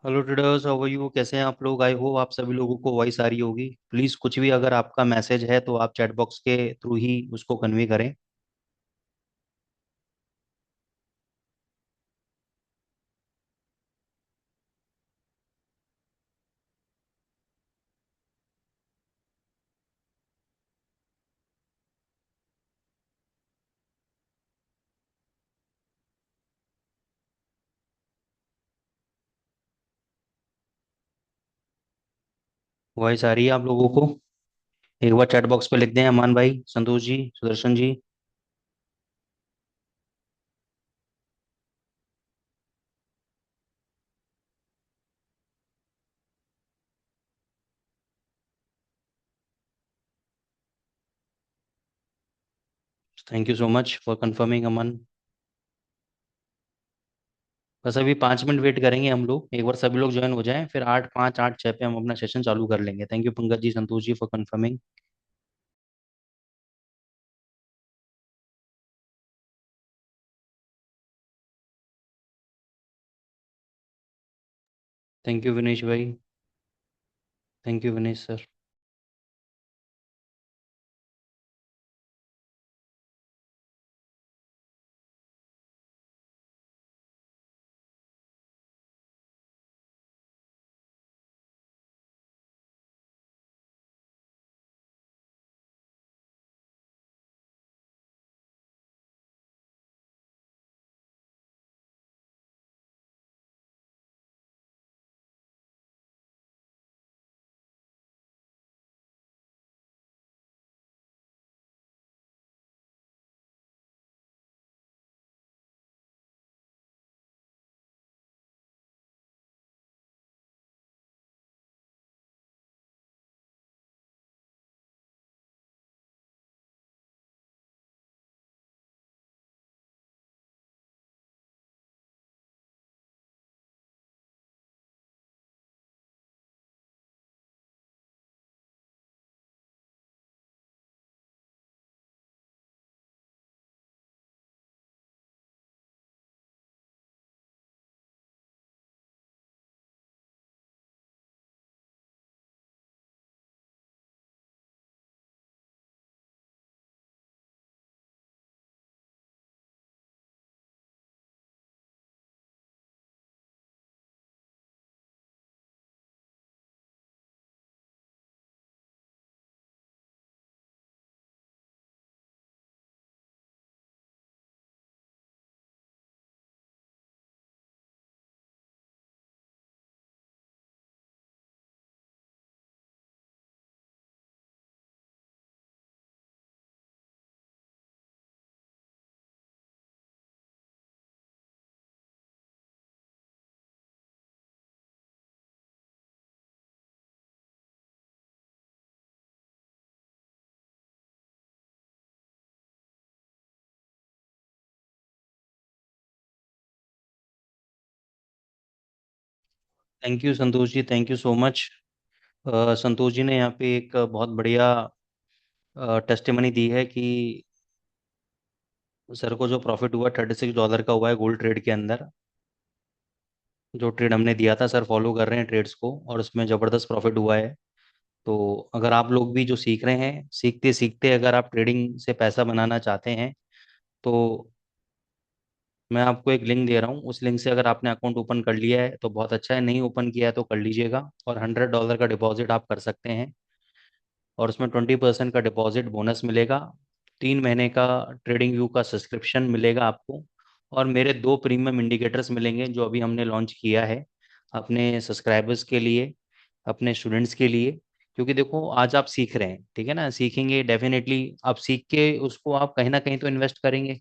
Hello traders, how are you? कैसे हैं आप लोग? आई होप आप सभी लोगों को वॉइस आ रही होगी। प्लीज़ कुछ भी अगर आपका मैसेज है तो आप चैट बॉक्स के थ्रू ही उसको कन्वे करें। वॉइस आ रही है आप लोगों को? एक बार चैट बॉक्स पे लिख दें, अमान भाई, Santosh ji, Sudarshan ji. Thank you so much for confirming, Aman. बस अभी 5 मिनट वेट करेंगे हम लोग, एक बार सभी लोग ज्वाइन हो जाएं, फिर 8, 5, 8, 6 पे हम अपना सेशन चालू कर लेंगे। Thank you Pankaj ji, Santosh ji, for confirming. Thank you Vinesh भाई। Thank you Vinesh sir. Thank you Santosh ji, thank you so much. Santosh ji ने यहाँ पे एक बहुत बढ़िया टेस्टिमनी दी है कि सर को जो प्रॉफिट हुआ $36 का हुआ है गोल्ड ट्रेड के अंदर। जो ट्रेड हमने दिया था, सर फॉलो कर रहे हैं ट्रेड्स को और उसमें ज़बरदस्त प्रॉफिट हुआ है। तो अगर आप लोग भी जो सीख रहे हैं, सीखते सीखते अगर आप ट्रेडिंग से पैसा बनाना चाहते हैं, तो मैं आपको एक लिंक दे रहा हूँ। उस लिंक से अगर आपने अकाउंट ओपन कर लिया है तो बहुत अच्छा है, नहीं ओपन किया है तो कर लीजिएगा। और $100 का डिपॉजिट आप कर सकते हैं और उसमें 20% का डिपॉजिट बोनस मिलेगा। 3 महीने का ट्रेडिंग व्यू का सब्सक्रिप्शन मिलेगा आपको। और मेरे दो प्रीमियम इंडिकेटर्स मिलेंगे जो अभी हमने लॉन्च किया है अपने सब्सक्राइबर्स के लिए, अपने स्टूडेंट्स के लिए। क्योंकि देखो, आज आप सीख रहे हैं, ठीक है ना, सीखेंगे डेफिनेटली। आप सीख के उसको आप कहीं ना कहीं तो इन्वेस्ट करेंगे।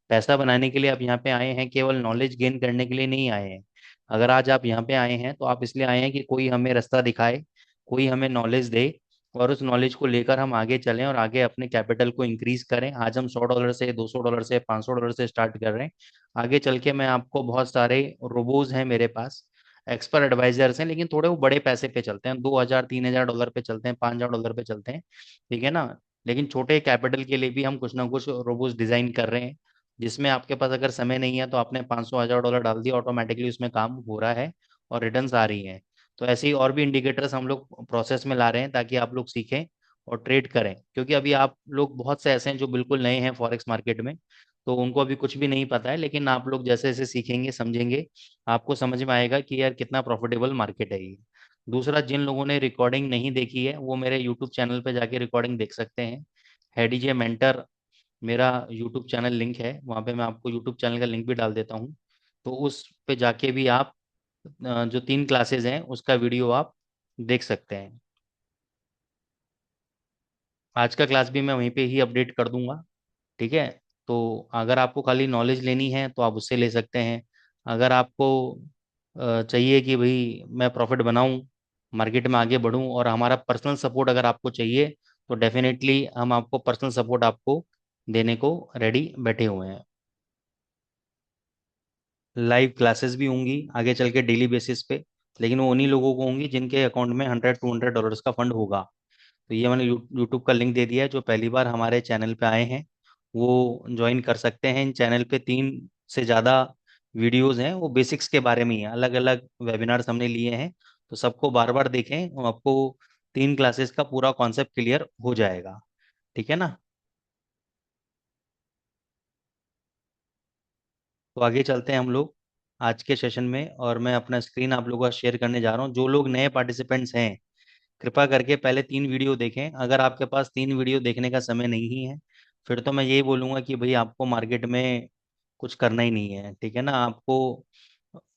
पैसा बनाने के लिए आप यहाँ पे आए हैं, केवल नॉलेज गेन करने के लिए नहीं आए हैं। अगर आज आप यहाँ पे आए हैं तो आप इसलिए आए हैं कि कोई हमें रास्ता दिखाए, कोई हमें नॉलेज दे, और उस नॉलेज को लेकर हम आगे चलें और आगे अपने कैपिटल को इंक्रीज करें। आज हम $100 से, $200 से, $500 से स्टार्ट कर रहे हैं। आगे चल के मैं आपको बहुत सारे रोबोज हैं मेरे पास, एक्सपर्ट एडवाइजर्स हैं, लेकिन थोड़े वो बड़े पैसे पे चलते हैं, 2,000 $3,000 पे चलते हैं, $5,000 पे चलते हैं, ठीक है ना। लेकिन छोटे कैपिटल के लिए भी हम कुछ ना कुछ रोबोज डिजाइन कर रहे हैं, जिसमें आपके पास अगर समय नहीं है तो आपने 500 $1,000 डाल दिया, ऑटोमेटिकली उसमें काम हो रहा है। और रिटर्न्स आ रही हैं। तो ऐसे ही और भी इंडिकेटर्स हम लोग प्रोसेस में ला रहे हैं ताकि आप लोग सीखें और ट्रेड करें, क्योंकि अभी आप लोग बहुत से ऐसे हैं जो बिल्कुल नए हैं फॉरेक्स मार्केट में, तो उनको अभी कुछ भी नहीं पता है। लेकिन आप लोग जैसे जैसे सीखेंगे समझेंगे, आपको समझ में आएगा कि यार कितना प्रॉफिटेबल मार्केट है ये। दूसरा, जिन लोगों ने रिकॉर्डिंग नहीं देखी है वो मेरे यूट्यूब चैनल पे जाके रिकॉर्डिंग देख सकते हैं। हैडीजे मेंटर मेरा यूट्यूब चैनल लिंक है, वहाँ पे मैं आपको यूट्यूब चैनल का लिंक भी डाल देता हूँ। तो उस पे जाके भी आप जो 3 क्लासेज हैं उसका वीडियो आप देख सकते हैं। आज का क्लास भी मैं वहीं पे ही अपडेट कर दूंगा। ठीक है। तो अगर आपको खाली नॉलेज लेनी है तो आप उससे ले सकते हैं। अगर आपको चाहिए कि भाई मैं प्रॉफिट बनाऊं, मार्केट में आगे बढ़ूं, और हमारा पर्सनल सपोर्ट अगर आपको चाहिए, तो डेफिनेटली हम आपको पर्सनल सपोर्ट आपको देने को रेडी बैठे हुए हैं। लाइव क्लासेस भी होंगी आगे चल के डेली बेसिस पे, लेकिन वो उन्हीं लोगों को होंगी जिनके अकाउंट में $100-200 का फंड होगा। तो ये मैंने यूट्यूब का लिंक दे दिया है, जो पहली बार हमारे चैनल पे आए हैं वो ज्वाइन कर सकते हैं। इन चैनल पे 3 से ज़्यादा वीडियोस हैं, वो बेसिक्स के बारे में ही है, अलग अलग वेबिनार्स हमने लिए हैं। तो सबको बार बार देखें, और आपको 3 क्लासेस का पूरा कॉन्सेप्ट क्लियर हो जाएगा। ठीक है ना। तो आगे चलते हैं हम लोग आज के सेशन में, और मैं अपना स्क्रीन आप लोगों का शेयर करने जा रहा हूँ। जो लोग नए पार्टिसिपेंट्स हैं, कृपया करके पहले 3 वीडियो देखें। अगर आपके पास 3 वीडियो देखने का समय नहीं है, फिर तो मैं यही बोलूँगा कि भाई आपको मार्केट में कुछ करना ही नहीं है। ठीक है ना। आपको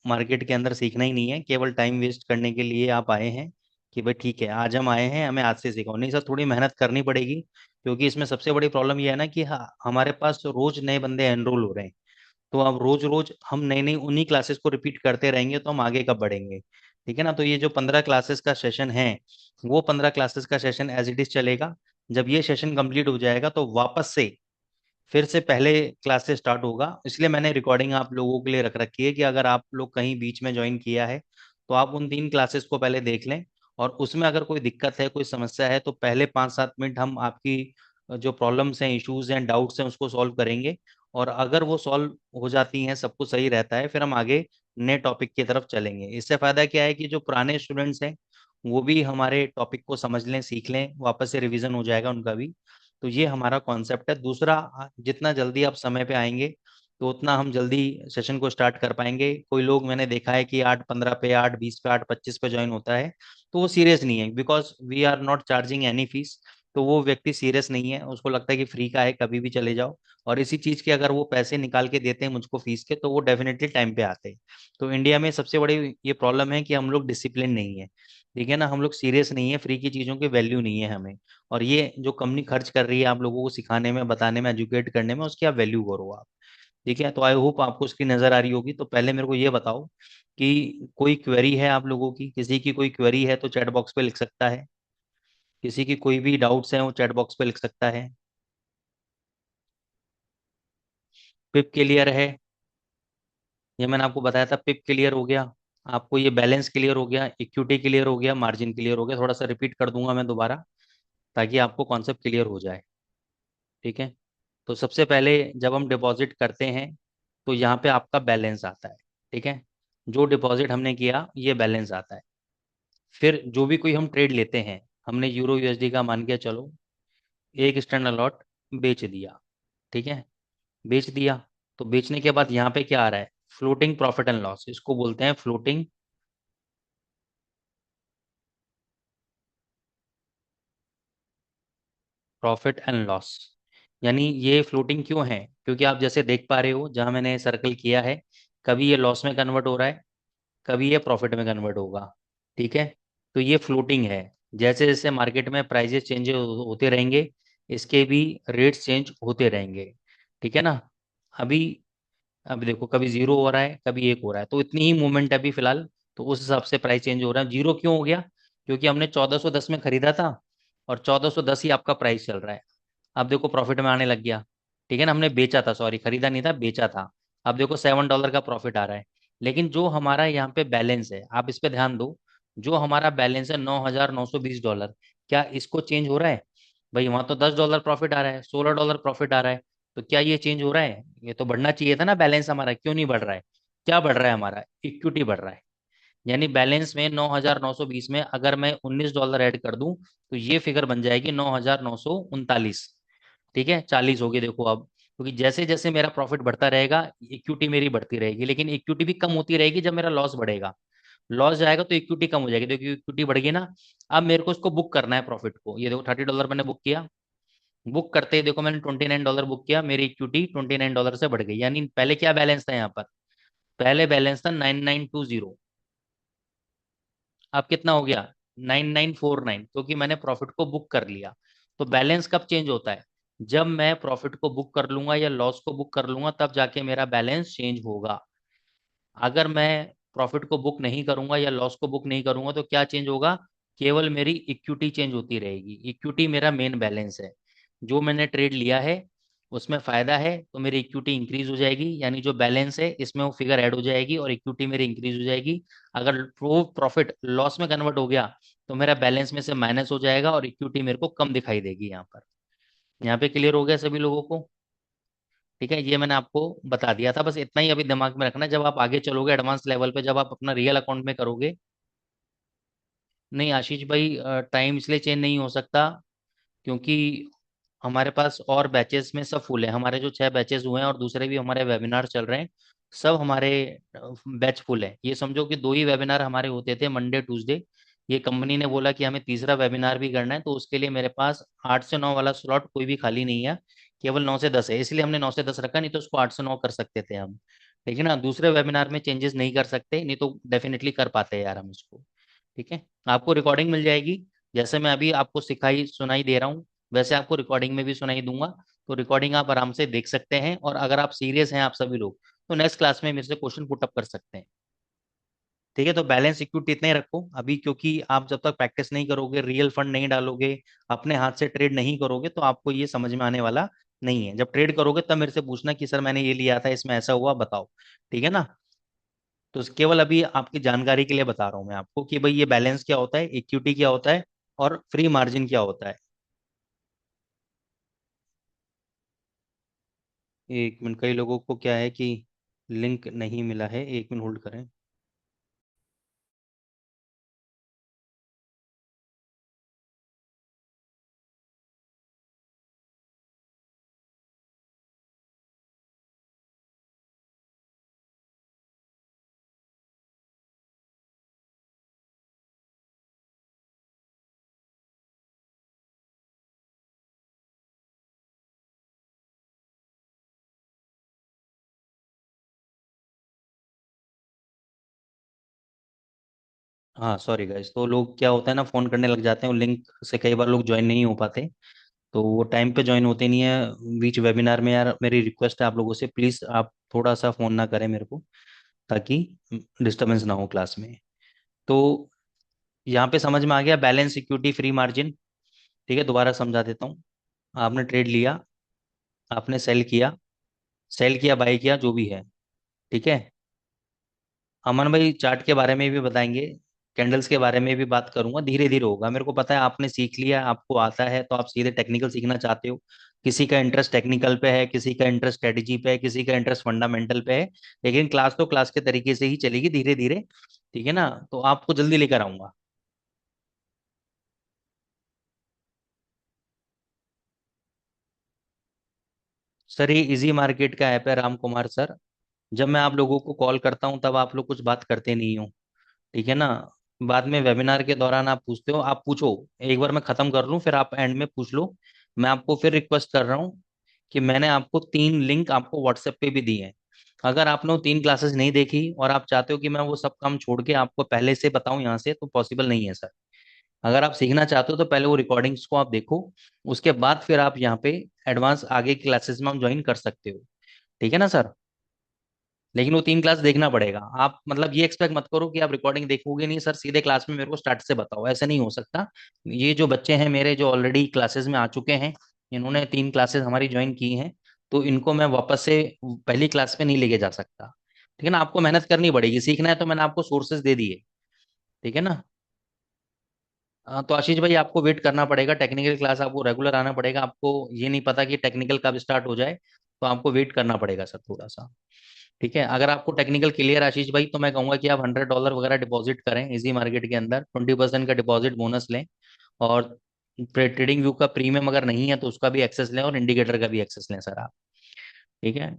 मार्केट के अंदर सीखना ही नहीं है, केवल टाइम वेस्ट करने के लिए आप आए हैं कि भाई ठीक है आज हम आए हैं, हमें आज से सिखाओ। नहीं सर, थोड़ी मेहनत करनी पड़ेगी, क्योंकि इसमें सबसे बड़ी प्रॉब्लम यह है ना कि हमारे पास रोज नए बंदे एनरोल हो रहे हैं। तो अब रोज रोज हम नई नई उन्हीं क्लासेस को रिपीट करते रहेंगे तो हम आगे कब बढ़ेंगे। ठीक है ना। तो ये जो 15 क्लासेस का सेशन है, वो 15 क्लासेस का सेशन एज इट इज चलेगा। जब ये सेशन कंप्लीट हो जाएगा तो वापस से फिर से पहले क्लास से स्टार्ट होगा। इसलिए मैंने रिकॉर्डिंग आप लोगों के लिए रख रखी है कि अगर आप लोग कहीं बीच में ज्वाइन किया है तो आप उन 3 क्लासेस को पहले देख लें, और उसमें अगर कोई दिक्कत है, कोई समस्या है, तो पहले 5-7 मिनट हम आपकी जो प्रॉब्लम्स हैं, इश्यूज हैं, डाउट्स हैं, उसको सॉल्व करेंगे। और अगर वो सॉल्व हो जाती हैं, सब कुछ सही रहता है, फिर हम आगे नए टॉपिक की तरफ चलेंगे। इससे फायदा क्या है कि जो पुराने स्टूडेंट्स हैं वो भी हमारे टॉपिक को समझ लें, सीख लें, वापस से रिवीजन हो जाएगा उनका भी। तो ये हमारा कॉन्सेप्ट है। दूसरा, जितना जल्दी आप समय पे आएंगे तो उतना हम जल्दी सेशन को स्टार्ट कर पाएंगे। कोई लोग मैंने देखा है कि 8:15 पे, 8:20 पे, 8:25 पे ज्वाइन होता है, तो वो सीरियस नहीं है, because we are not charging any fees. तो वो व्यक्ति सीरियस नहीं है, उसको लगता है कि फ्री का है, कभी भी चले जाओ। और इसी चीज के अगर वो पैसे निकाल के देते हैं मुझको फीस के, तो वो डेफिनेटली टाइम पे आते हैं। तो इंडिया में सबसे बड़ी ये प्रॉब्लम है कि हम लोग डिसिप्लिन नहीं है। ठीक है ना। हम लोग सीरियस नहीं है, फ्री की चीजों की वैल्यू नहीं है हमें। और ये जो कंपनी खर्च कर रही है आप लोगों को सिखाने में, बताने में, एजुकेट करने में, उसकी आप वैल्यू करो आप। ठीक है। तो आई होप आपको उसकी नजर आ रही होगी। तो पहले मेरे को ये बताओ कि कोई क्वेरी है आप लोगों की, किसी की कोई क्वेरी है तो चैट बॉक्स पे लिख सकता है। किसी की कोई भी डाउट्स हैं वो चैट बॉक्स पे लिख सकता है। पिप क्लियर है, ये मैंने आपको बताया था, पिप क्लियर हो गया। आपको ये बैलेंस क्लियर हो गया, इक्विटी क्लियर हो गया, मार्जिन क्लियर हो गया। थोड़ा सा रिपीट कर दूंगा मैं दोबारा, ताकि आपको कॉन्सेप्ट क्लियर हो जाए। ठीक है। तो सबसे पहले जब हम डिपॉजिट करते हैं तो यहाँ पे आपका बैलेंस आता है। ठीक है। जो डिपॉजिट हमने किया ये बैलेंस आता है। फिर जो भी कोई हम ट्रेड लेते हैं, हमने यूरो यूएसडी का मान के चलो एक स्टैंडर्ड लॉट बेच दिया। ठीक है। बेच दिया, तो बेचने के बाद यहाँ पे क्या आ रहा है, फ्लोटिंग प्रॉफिट एंड लॉस, इसको बोलते हैं फ्लोटिंग प्रॉफिट एंड लॉस। यानी ये फ्लोटिंग क्यों है, क्योंकि आप जैसे देख पा रहे हो जहां मैंने सर्कल किया है, कभी ये लॉस में कन्वर्ट हो रहा है, कभी ये प्रॉफिट में कन्वर्ट होगा। ठीक है। तो ये फ्लोटिंग है। जैसे जैसे मार्केट में प्राइजेस चेंज होते रहेंगे, इसके भी रेट्स चेंज होते रहेंगे। ठीक है ना। अभी अभी देखो, कभी 0 हो रहा है, कभी 1 हो रहा है, तो इतनी ही मूवमेंट है अभी फिलहाल। तो उस हिसाब से प्राइस चेंज हो रहा है। 0 क्यों हो गया, क्योंकि हमने 1410 में खरीदा था, और 1410 ही आपका प्राइस चल रहा है। अब देखो प्रॉफिट में आने लग गया। ठीक है ना। हमने बेचा था, सॉरी, खरीदा नहीं था, बेचा था। अब देखो $7 का प्रॉफिट आ रहा है। लेकिन जो हमारा यहाँ पे बैलेंस है, आप इस पे ध्यान दो, जो हमारा बैलेंस है $9,920, क्या इसको चेंज हो रहा है? भाई वहां तो $10 प्रॉफिट आ रहा है, $16 प्रॉफिट आ रहा है। तो क्या ये चेंज हो रहा है? ये तो बढ़ना चाहिए था ना बैलेंस हमारा, क्यों नहीं बढ़ रहा है? क्या बढ़ रहा है हमारा? इक्विटी बढ़ रहा है। यानी बैलेंस में 9,920 में अगर मैं $19 ऐड कर दूं तो ये फिगर बन जाएगी 9,939। ठीक है, 40 होगी देखो अब, क्योंकि जैसे जैसे मेरा प्रॉफिट बढ़ता रहेगा इक्विटी मेरी बढ़ती रहेगी, लेकिन इक्विटी भी कम होती रहेगी जब मेरा लॉस बढ़ेगा। लॉस जाएगा तो इक्विटी कम हो जाएगी, देखिए इक्विटी बढ़ गई ना। अब मेरे को इसको बुक करना है प्रॉफिट को, ये देखो $30 मैंने बुक किया। बुक करते ही देखो मैंने $29 बुक किया, मेरी इक्विटी $29 से बढ़ गई। यानी पहले क्या बैलेंस था यहाँ पर, पहले बैलेंस था 9920, अब कितना हो गया 9949, क्योंकि मैंने प्रॉफिट को बुक कर लिया। तो बैलेंस कब चेंज होता है, जब मैं प्रॉफिट को बुक कर लूंगा या लॉस को बुक कर लूंगा तब जाके मेरा बैलेंस चेंज होगा। अगर मैं प्रॉफिट को बुक नहीं करूंगा या लॉस को बुक नहीं करूंगा तो क्या चेंज होगा, केवल मेरी इक्विटी चेंज होती रहेगी। इक्विटी मेरा मेन बैलेंस है, जो मैंने ट्रेड लिया है उसमें फायदा है तो मेरी इक्विटी इंक्रीज हो जाएगी, यानी जो बैलेंस है इसमें वो फिगर ऐड हो जाएगी और इक्विटी मेरी इंक्रीज हो जाएगी। अगर वो प्रॉफिट लॉस में कन्वर्ट हो गया तो मेरा बैलेंस में से माइनस हो जाएगा और इक्विटी मेरे को कम दिखाई देगी यहाँ पर। यहाँ पे क्लियर हो गया सभी लोगों को। ठीक है, ये मैंने आपको बता दिया था, बस इतना ही अभी दिमाग में रखना, जब आप आगे चलोगे एडवांस लेवल पे, जब आप अपना रियल अकाउंट में करोगे। नहीं आशीष भाई, टाइम इसलिए चेंज नहीं हो सकता क्योंकि हमारे पास और बैचेस में सब फुल है। हमारे जो 6 बैचेस हुए हैं और दूसरे भी हमारे वेबिनार चल रहे हैं, सब हमारे बैच फुल है। ये समझो कि 2 ही वेबिनार हमारे होते थे, मंडे ट्यूसडे। ये कंपनी ने बोला कि हमें तीसरा वेबिनार भी करना है, तो उसके लिए मेरे पास 8 से 9 वाला स्लॉट कोई भी खाली नहीं है, केवल 9 से 10 है, इसलिए हमने 9 से 10 रखा, नहीं तो उसको 8 से 9 कर सकते थे हम। ठीक है ना, दूसरे वेबिनार में चेंजेस नहीं कर सकते, नहीं तो डेफिनेटली कर पाते हैं यार हम इसको। ठीक है, आपको रिकॉर्डिंग मिल जाएगी, जैसे मैं अभी आपको सिखाई सुनाई दे रहा हूँ वैसे आपको रिकॉर्डिंग में भी सुनाई दूंगा। तो रिकॉर्डिंग आप आराम से देख सकते हैं, और अगर आप सीरियस हैं आप सभी लोग तो नेक्स्ट क्लास में मेरे से क्वेश्चन पुटअप कर सकते हैं। ठीक है, तो बैलेंस इक्विटी इतना ही रखो अभी, क्योंकि आप जब तक प्रैक्टिस नहीं करोगे, रियल फंड नहीं डालोगे, अपने हाथ से ट्रेड नहीं करोगे, तो आपको ये समझ में आने वाला नहीं है। जब ट्रेड करोगे तब मेरे से पूछना कि सर मैंने ये लिया था इसमें ऐसा हुआ बताओ। ठीक है ना, तो केवल अभी आपकी जानकारी के लिए बता रहा हूँ मैं आपको कि भाई ये बैलेंस क्या होता है, इक्विटी क्या होता है, और फ्री मार्जिन क्या होता है। 1 मिनट, कई लोगों को क्या है कि लिंक नहीं मिला है, 1 मिनट होल्ड करें। हाँ सॉरी गाइस, तो लोग क्या होता है ना, फ़ोन करने लग जाते हैं और लिंक से कई बार लोग ज्वाइन नहीं हो पाते, तो वो टाइम पे ज्वाइन होते नहीं है बीच वेबिनार में। यार मेरी रिक्वेस्ट है आप लोगों से, प्लीज़ आप थोड़ा सा फ़ोन ना करें मेरे को, ताकि डिस्टरबेंस ना हो क्लास में। तो यहाँ पे समझ में आ गया बैलेंस इक्विटी फ्री मार्जिन। ठीक है, दोबारा समझा देता हूँ। आपने ट्रेड लिया, आपने सेल किया बाय किया जो भी है। ठीक है, अमन भाई चार्ट के बारे में भी बताएंगे, कैंडल्स के बारे में भी बात करूंगा, धीरे धीरे होगा। मेरे को पता है आपने सीख लिया, आपको आता है, तो आप सीधे टेक्निकल सीखना चाहते हो। किसी का इंटरेस्ट टेक्निकल पे है, किसी का इंटरेस्ट स्ट्रेटेजी पे है, किसी का इंटरेस्ट फंडामेंटल पे है, लेकिन क्लास तो क्लास के तरीके से ही चलेगी धीरे धीरे। ठीक है ना, तो आपको जल्दी लेकर आऊंगा। सर ये इजी मार्केट का ऐप है राम कुमार सर। जब मैं आप लोगों को कॉल करता हूँ तब आप लोग कुछ बात करते नहीं हो। ठीक है ना, बाद में वेबिनार के दौरान आप पूछते हो, आप पूछो, एक बार मैं खत्म कर लूँ फिर आप एंड में पूछ लो। मैं आपको फिर रिक्वेस्ट कर रहा हूँ कि मैंने आपको 3 लिंक आपको व्हाट्सएप पे भी दी है। अगर आपने वो 3 क्लासेस नहीं देखी और आप चाहते हो कि मैं वो सब काम छोड़ के आपको पहले से बताऊं यहाँ से, तो पॉसिबल नहीं है सर। अगर आप सीखना चाहते हो तो पहले वो रिकॉर्डिंग्स को आप देखो, उसके बाद फिर आप यहाँ पे एडवांस आगे की क्लासेस में आप ज्वाइन कर सकते हो। ठीक है ना सर, लेकिन वो 3 क्लास देखना पड़ेगा। आप मतलब ये एक्सपेक्ट मत करो कि आप रिकॉर्डिंग देखोगे नहीं सर, सीधे क्लास में मेरे को स्टार्ट से बताओ, ऐसे नहीं हो सकता। ये जो बच्चे हैं मेरे जो ऑलरेडी क्लासेस में आ चुके हैं, इन्होंने 3 क्लासेस हमारी ज्वाइन की हैं, तो इनको मैं वापस से पहली क्लास पे नहीं लेके जा सकता। ठीक है ना, आपको मेहनत करनी पड़ेगी, सीखना है तो मैंने आपको सोर्सेज दे दिए। ठीक है ना, तो आशीष भाई आपको वेट करना पड़ेगा, टेक्निकल क्लास आपको रेगुलर आना पड़ेगा। आपको ये नहीं पता कि टेक्निकल कब स्टार्ट हो जाए, तो आपको वेट करना पड़ेगा सर थोड़ा सा। ठीक है, अगर आपको टेक्निकल क्लियर आशीष भाई, तो मैं कहूंगा कि आप $100 वगैरह डिपॉजिट करें इजी मार्केट के अंदर, 20% का डिपॉजिट बोनस लें, और ट्रेडिंग व्यू का प्रीमियम अगर नहीं है तो उसका भी एक्सेस लें, और इंडिकेटर का भी एक्सेस लें सर आप। ठीक है,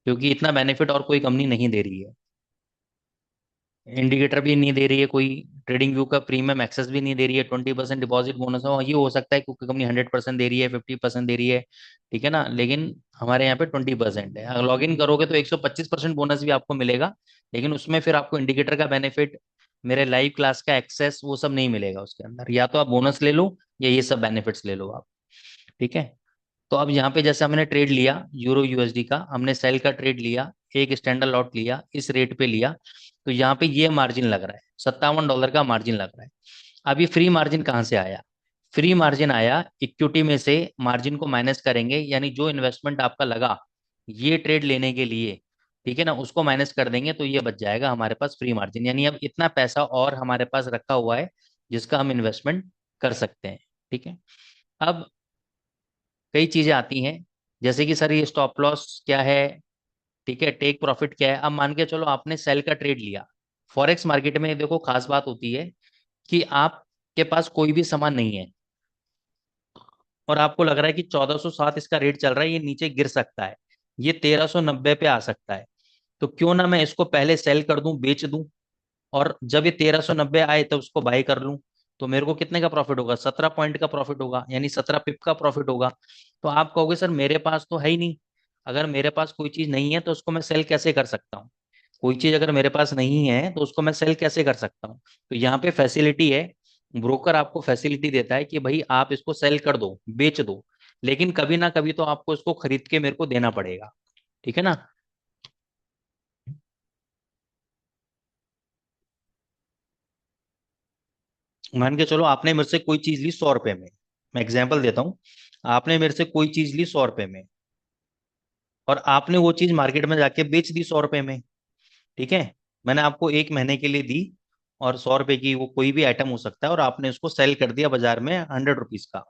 क्योंकि इतना बेनिफिट और कोई कंपनी नहीं दे रही है। इंडिकेटर भी नहीं दे रही है कोई, ट्रेडिंग व्यू का प्रीमियम एक्सेस भी नहीं दे रही है, 20% डिपॉजिट बोनस हो, ये हो सकता है क्योंकि कंपनी 100% दे रही है, 50% दे रही है, ठीक है ना, लेकिन हमारे यहाँ पे 20% है। अगर लॉग इन करोगे तो 125% बोनस भी आपको मिलेगा, लेकिन उसमें फिर आपको इंडिकेटर का बेनिफिट, मेरे लाइव क्लास का एक्सेस, वो सब नहीं मिलेगा उसके अंदर। या तो आप बोनस ले लो या ये सब बेनिफिट्स ले लो आप। ठीक है, तो अब यहाँ पे जैसे हमने ट्रेड लिया यूरो यूएसडी का, हमने सेल का ट्रेड लिया, एक स्टैंडर्ड लॉट लिया, इस रेट पे लिया, तो यहाँ पे ये मार्जिन लग रहा है, $57 का मार्जिन लग रहा है। अब ये फ्री मार्जिन कहाँ से आया? फ्री मार्जिन आया इक्विटी में से, मार्जिन को माइनस करेंगे, यानी जो इन्वेस्टमेंट आपका लगा ये ट्रेड लेने के लिए, ठीक है ना, उसको माइनस कर देंगे तो ये बच जाएगा हमारे पास फ्री मार्जिन, यानी अब इतना पैसा और हमारे पास रखा हुआ है जिसका हम इन्वेस्टमेंट कर सकते हैं। ठीक है, अब कई चीजें आती हैं, जैसे कि सर ये स्टॉप लॉस क्या है, ठीक है, टेक प्रॉफिट क्या है। अब मान के चलो आपने सेल का ट्रेड लिया, फॉरेक्स मार्केट में देखो खास बात होती है कि आपके पास कोई भी सामान नहीं है, और आपको लग रहा है कि 1407 इसका रेट चल रहा है, ये नीचे गिर सकता है, ये 1390 पे आ सकता है, तो क्यों ना मैं इसको पहले सेल कर दूं, बेच दूं, और जब ये 1390 आए तब उसको बाय कर लूं, तो मेरे को कितने का प्रॉफिट होगा? 17 पॉइंट का प्रॉफिट होगा, यानी 17 पिप का प्रॉफिट होगा। तो आप कहोगे सर मेरे पास तो है ही नहीं, अगर मेरे पास कोई चीज नहीं है तो उसको मैं सेल कैसे कर सकता हूँ? कोई चीज अगर मेरे पास नहीं है तो उसको मैं सेल कैसे कर सकता हूँ? तो यहाँ पे फैसिलिटी है, ब्रोकर आपको फैसिलिटी देता है कि भाई आप इसको सेल कर दो, बेच दो, लेकिन कभी ना कभी तो आपको इसको खरीद के मेरे को देना पड़ेगा। ठीक है ना? मान के चलो आपने मेरे से कोई चीज ली 100 रुपए में, मैं एग्जाम्पल देता हूँ, आपने मेरे से कोई चीज ली 100 रुपए में, और आपने वो चीज मार्केट में जाके बेच दी 100 रुपए में। ठीक है, मैंने आपको 1 महीने के लिए दी, और 100 रुपए की वो कोई भी आइटम हो सकता है, और आपने उसको सेल कर दिया बाजार में 100 रुपीज का।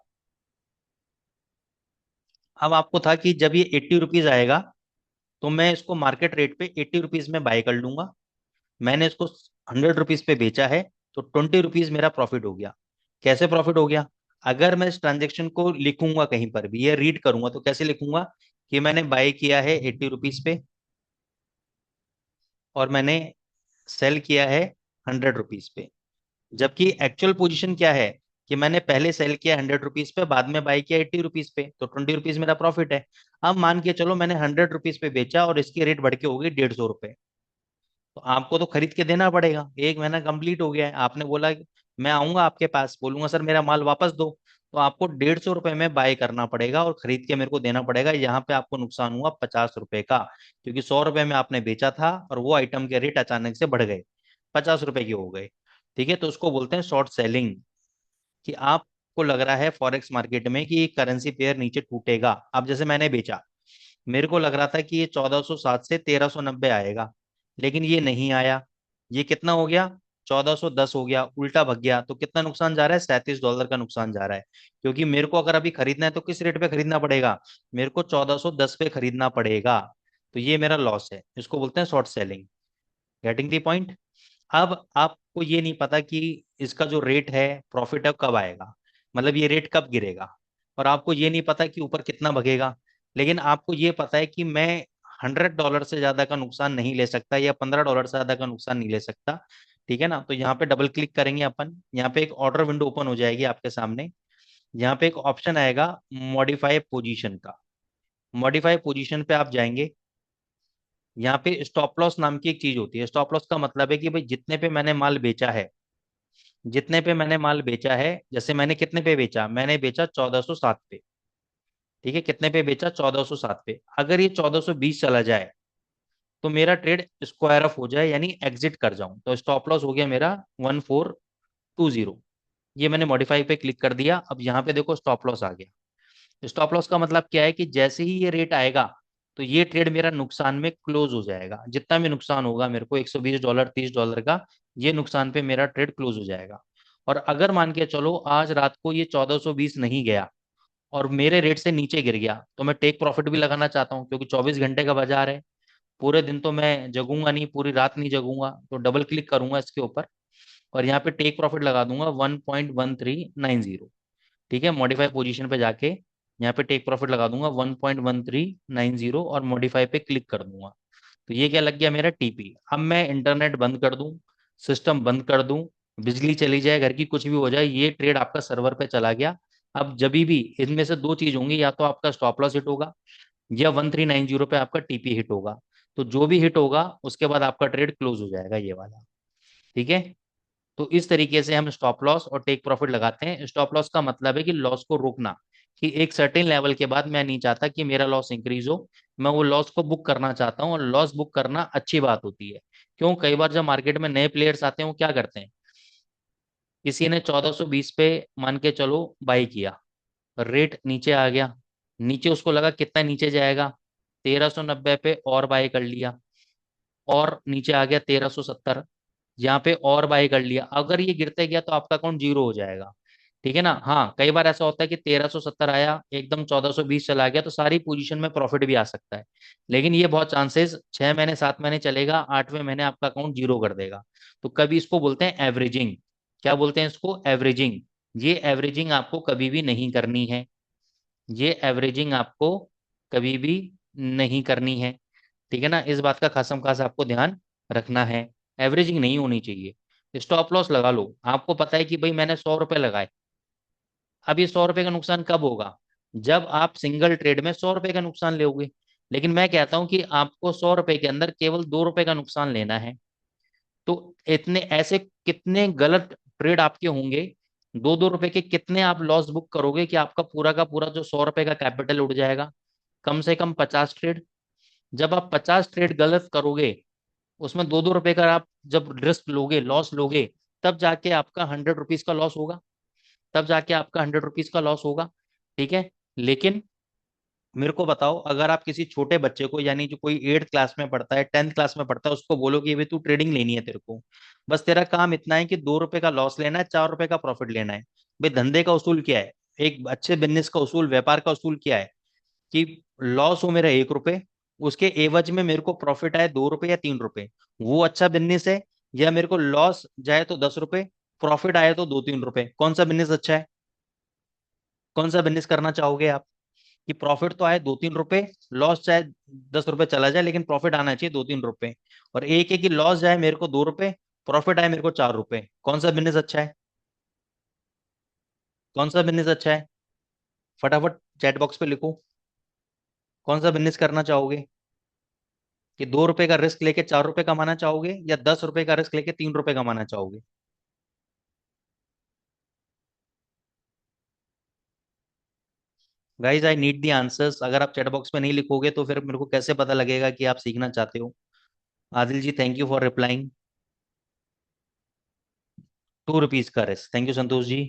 अब आपको था कि जब ये 80 रुपीज आएगा तो मैं इसको मार्केट रेट पे 80 रुपीज में बाय कर लूंगा, मैंने इसको 100 रुपीज पे बेचा है, तो 20 रुपीज मेरा प्रॉफिट हो गया। कैसे प्रॉफिट हो गया? अगर मैं इस ट्रांजेक्शन को लिखूंगा कहीं पर भी या रीड करूंगा तो कैसे लिखूंगा कि मैंने बाय किया है 80 रुपीज पे, और मैंने सेल किया है 100 रुपीज पे, जबकि एक्चुअल पोजीशन क्या है कि मैंने पहले सेल किया 100 रुपीज पे, बाद में बाय किया 80 रुपीज पे, तो 20 रुपीज मेरा प्रॉफिट है। अब मान के चलो मैंने 100 रुपीज पे बेचा और इसकी रेट बढ़ के हो गई 150 रुपए, तो आपको तो खरीद के देना पड़ेगा। 1 महीना कंप्लीट हो गया है, आपने बोला कि मैं आऊंगा आपके पास, बोलूंगा सर मेरा माल वापस दो, तो आपको 150 रुपए में बाय करना पड़ेगा और खरीद के मेरे को देना पड़ेगा। यहाँ पे आपको नुकसान हुआ 50 रुपए का, क्योंकि 100 रुपए में आपने बेचा था और वो आइटम के रेट अचानक से बढ़ गए, 50 रुपए के हो गए। ठीक है, तो उसको बोलते हैं शॉर्ट सेलिंग, कि आपको लग रहा है फॉरेक्स मार्केट में कि करेंसी पेयर नीचे टूटेगा। अब जैसे मैंने बेचा, मेरे को लग रहा था कि ये 1407 से 1390 आएगा, लेकिन ये नहीं आया, ये कितना हो गया? 1410 हो गया, उल्टा भग गया, तो कितना नुकसान जा रहा है? $37 का नुकसान जा रहा है, क्योंकि मेरे को अगर अभी खरीदना है तो किस रेट पे खरीदना पड़ेगा? मेरे को 1410 पे खरीदना पड़ेगा, तो ये मेरा लॉस है, इसको बोलते हैं short selling. Getting the point? अब आपको ये नहीं पता कि इसका जो रेट है, प्रॉफिट है, कब आएगा, मतलब ये रेट कब गिरेगा, और आपको ये नहीं पता कि ऊपर कितना भगेगा, लेकिन आपको ये पता है कि मैं $100 से ज्यादा का नुकसान नहीं ले सकता, या $15 से ज्यादा का नुकसान नहीं ले सकता। ठीक है ना? तो यहाँ पे डबल क्लिक करेंगे अपन, यहाँ पे एक ऑर्डर विंडो ओपन हो जाएगी आपके सामने, यहाँ पे एक ऑप्शन आएगा मॉडिफाई पोजीशन का। मॉडिफाई पोजीशन पे आप जाएंगे, यहाँ पे स्टॉप लॉस नाम की एक चीज होती है। स्टॉप लॉस का मतलब है कि भाई जितने पे मैंने माल बेचा है, जितने पे मैंने माल बेचा है, जैसे मैंने कितने पे बेचा, मैंने बेचा 1407 पे, ठीक है, कितने पे बेचा? 1407 पे। अगर ये 1420 चला जाए तो मेरा ट्रेड स्क्वायर ऑफ हो जाए, यानी एग्जिट कर जाऊं, तो स्टॉप लॉस हो गया मेरा 1420। ये मैंने मॉडिफाई पे क्लिक कर दिया, अब यहाँ पे देखो स्टॉप लॉस आ गया। स्टॉप लॉस का मतलब क्या है कि जैसे ही ये रेट आएगा तो ये ट्रेड मेरा नुकसान में क्लोज हो जाएगा, जितना भी नुकसान होगा मेरे को $120 $30 का, ये नुकसान पे मेरा ट्रेड क्लोज हो जाएगा। और अगर मान के चलो आज रात को ये 1420 नहीं गया और मेरे रेट से नीचे गिर गया, तो मैं टेक प्रॉफिट भी लगाना चाहता हूँ क्योंकि 24 घंटे का बाजार है, पूरे दिन तो मैं जगूंगा नहीं, पूरी रात नहीं जगूंगा, तो डबल क्लिक करूंगा इसके ऊपर और यहाँ पे टेक प्रॉफिट लगा दूंगा 1.1390। ठीक है, मॉडिफाई पोजीशन पे जाके यहाँ पे टेक प्रॉफिट लगा दूंगा 1.1390 और मॉडिफाई पे क्लिक कर दूंगा। तो ये क्या लग गया मेरा टीपी। अब मैं इंटरनेट बंद कर दूं, सिस्टम बंद कर दूं, बिजली चली जाए, घर की कुछ भी हो जाए, ये ट्रेड आपका सर्वर पे चला गया। अब जब भी इनमें से दो चीज होंगी, या तो आपका स्टॉप लॉस हिट होगा या 1390 पे आपका टीपी हिट होगा। तो जो भी हिट होगा उसके बाद आपका ट्रेड क्लोज हो जाएगा ये वाला। ठीक है, तो इस तरीके से हम स्टॉप लॉस और टेक प्रॉफिट लगाते हैं। स्टॉप लॉस का मतलब है कि लॉस को रोकना, कि एक सर्टेन लेवल के बाद मैं नहीं चाहता कि मेरा लॉस इंक्रीज हो, मैं वो लॉस को बुक करना चाहता हूँ। और लॉस बुक करना अच्छी बात होती है। क्यों? कई बार जब मार्केट में नए प्लेयर्स आते हैं वो क्या करते हैं, किसी ने 1420 पे मान के चलो बाई किया, रेट नीचे आ गया, नीचे उसको लगा कितना नीचे जाएगा, 1390 पे और बाई कर लिया, और नीचे आ गया 1370, यहाँ पे और बाय कर लिया। अगर ये गिरते गया तो आपका अकाउंट जीरो हो जाएगा। ठीक है ना। हाँ, कई बार ऐसा होता है कि 1370 आया, एकदम 1420 चला गया, तो सारी पोजीशन में प्रॉफिट भी आ सकता है। लेकिन ये बहुत चांसेस 6 महीने 7 महीने चलेगा, 8वें महीने आपका अकाउंट जीरो कर देगा। तो कभी इसको बोलते हैं एवरेजिंग। क्या बोलते हैं इसको? एवरेजिंग। ये एवरेजिंग आपको कभी भी नहीं करनी है। ये एवरेजिंग आपको कभी भी नहीं करनी है। ठीक है ना, इस बात का खासम खास आपको ध्यान रखना है। एवरेजिंग नहीं होनी चाहिए। स्टॉप लॉस लगा लो, आपको पता है कि भाई मैंने 100 रुपए लगाए। अब ये 100 रुपए का नुकसान कब होगा? जब आप सिंगल ट्रेड में 100 रुपए का नुकसान लोगे। लेकिन मैं कहता हूं कि आपको 100 रुपए के अंदर केवल 2 रुपए का नुकसान लेना है। तो इतने ऐसे कितने गलत ट्रेड आपके होंगे, 2-2 रुपए के कितने आप लॉस बुक करोगे कि आपका पूरा का पूरा जो 100 रुपए का कैपिटल उड़ जाएगा। कम से कम 50 ट्रेड। जब आप 50 ट्रेड गलत करोगे, उसमें 2-2 रुपए का आप जब रिस्क लोगे, लॉस लोगे, तब जाके आपका 100 रुपीज का लॉस होगा। तब जाके आपका 100 रुपीज का लॉस होगा। ठीक है। लेकिन मेरे को बताओ, अगर आप किसी छोटे बच्चे को, यानी जो कोई 8th क्लास में पढ़ता है, 10th क्लास में पढ़ता है, उसको बोलो कि भाई तू ट्रेडिंग लेनी है तेरे को, बस तेरा काम इतना है कि 2 रुपए का लॉस लेना है, 4 रुपए का प्रॉफिट लेना है। भाई धंधे का उसूल क्या है, एक अच्छे बिजनेस का उसूल, व्यापार का उसूल क्या है, कि लॉस हो मेरा 1 रुपए, उसके एवज में मेरे को प्रॉफिट आए 2 रुपए या 3 रुपए, वो अच्छा बिजनेस है। या मेरे को लॉस जाए तो 10 रुपए, प्रॉफिट आए तो 2-3 रुपए, कौन सा बिजनेस अच्छा है? कौन सा बिजनेस करना चाहोगे आप? कि प्रॉफिट तो आए 2-3 रुपए, लॉस चाहे 10 रुपए चला जाए, लेकिन प्रॉफिट आना चाहिए 2-3 रुपए। और एक है कि लॉस जाए मेरे को 2 रुपए, प्रॉफिट आए मेरे को 4 रुपए, कौन सा बिजनेस अच्छा है? कौन सा बिजनेस अच्छा है? फटाफट चैट बॉक्स पे लिखो, कौन सा बिजनेस करना चाहोगे? कि 2 रुपए का रिस्क लेके 4 रुपए कमाना चाहोगे, या 10 रुपए का रिस्क लेके 3 रुपए कमाना चाहोगे? Guys I need the answers. अगर आप चैट बॉक्स में नहीं लिखोगे तो फिर मेरे को कैसे पता लगेगा कि आप सीखना चाहते हो? Adil ji, thank you for replying. 2 rupees का risk, thank you Santosh ji.